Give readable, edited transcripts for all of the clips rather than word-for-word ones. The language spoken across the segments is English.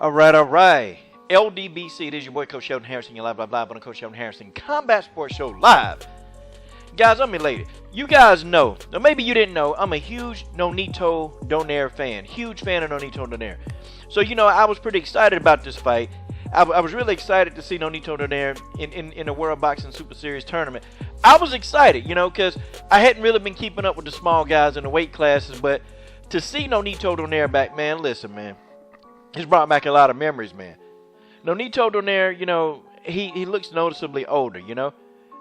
All right. LDBC, this is your boy Coach Sheldon Harrison. You're live on the Coach Sheldon Harrison Combat Sports Show live. Guys, I'm elated. You guys know, or maybe you didn't know, I'm a huge Nonito Donaire fan. Huge fan of Nonito Donaire. So, I was pretty excited about this fight. I was really excited to see Nonito Donaire in the World Boxing Super Series tournament. I was excited, because I hadn't really been keeping up with the small guys in the weight classes, but to see Nonito Donaire back, man, listen, man, it's brought back a lot of memories, man. Nonito Donaire, he looks noticeably older,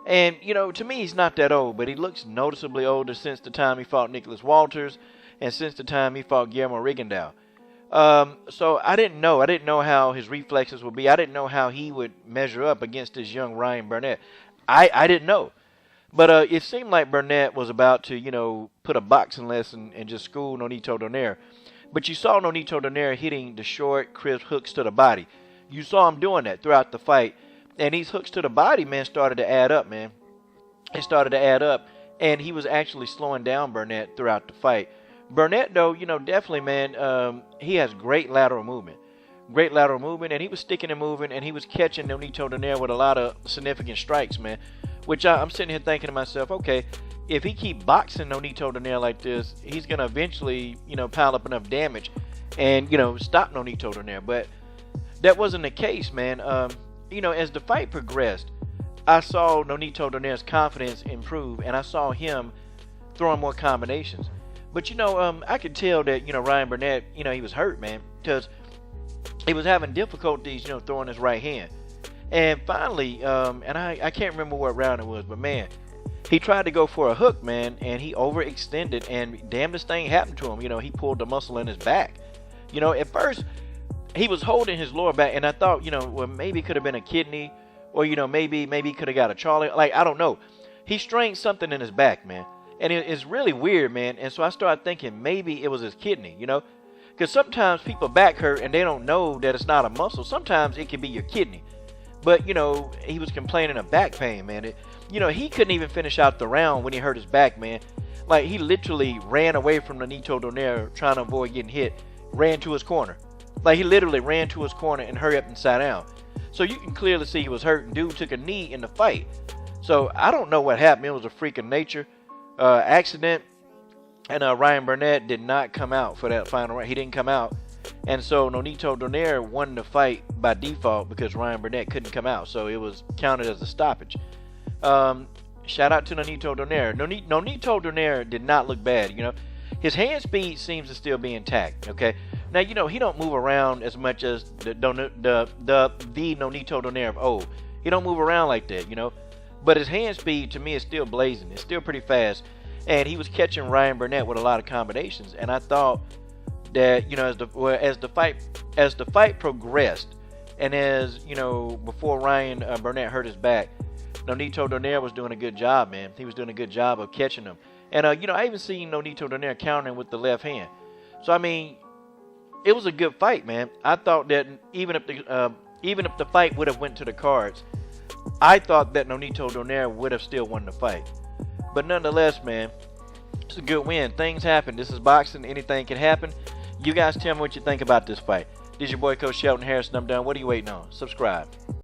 and, to me, he's not that old, but he looks noticeably older since the time he fought Nicholas Walters and since the time he fought Guillermo Rigondeaux. So I didn't know how his reflexes would be. I didn't know how he would measure up against this young Ryan Burnett. I didn't know. But it seemed like Burnett was about to, put a boxing lesson and just school Nonito Donaire. But you saw Nonito Donaire hitting the short, crisp hooks to the body. You saw him doing that throughout the fight. And these hooks to the body, man, started to add up, man. It started to add up. And he was actually slowing down Burnett throughout the fight. Burnett, though, definitely, man, he has great lateral movement. Great lateral movement. And he was sticking and moving. And he was catching Nonito Donaire with a lot of significant strikes, man. Which I'm sitting here thinking to myself, okay, if he keep boxing Nonito Donaire like this, he's going to eventually, pile up enough damage and, stop Nonito Donaire. But that wasn't the case, man. As the fight progressed, I saw Nonito Donaire's confidence improve, and I saw him throwing more combinations. But, I could tell that, Ryan Burnett, he was hurt, man, because he was having difficulties, throwing his right hand. And finally, and I can't remember what round it was, but, man, he tried to go for a hook, man, and he overextended, and damn, this thing happened to him. He pulled the muscle in his back. At first, he was holding his lower back, and I thought, well, maybe it could have been a kidney, or, maybe he could have got a Charlie. Like, I don't know. He strained something in his back, man, and it's really weird, man. And so I started thinking maybe it was his kidney, because sometimes people back hurt, and they don't know that it's not a muscle. Sometimes it can be your kidney. But, he was complaining of back pain, man. He couldn't even finish out the round when he hurt his back, man. Like, he literally ran away from Nonito Donaire trying to avoid getting hit, ran to his corner. Like, he literally ran to his corner and hurried up and sat down. So you can clearly see he was hurt, and dude took a knee in the fight. So I don't know what happened. It was a freak of nature accident. And Ryan Burnett did not come out for that final round. He didn't come out. And so Nonito Donaire won the fight by default because Ryan Burnett couldn't come out. So it was counted as a stoppage. Shout out to Nonito Donaire. Nonito Donaire did not look bad. His hand speed seems to still be intact. Okay. Now, he don't move around as much as the Nonito Donaire of old. He don't move around like that, But his hand speed, to me, is still blazing. It's still pretty fast. And he was catching Ryan Burnett with a lot of combinations. And I thought that, as the fight progressed, and as, before Ryan Burnett hurt his back, Nonito Donaire was doing a good job, man. He was doing a good job of catching him. And, I even seen Nonito Donaire countering with the left hand. So, I mean, it was a good fight, man. I thought that even if the fight would have went to the cards, I thought that Nonito Donaire would have still won the fight. But nonetheless, man, it's a good win. Things happen. This is boxing. Anything can happen. You guys tell me what you think about this fight. This is your boy Coach Sheldon Harrison. I'm done. What are you waiting on? Subscribe.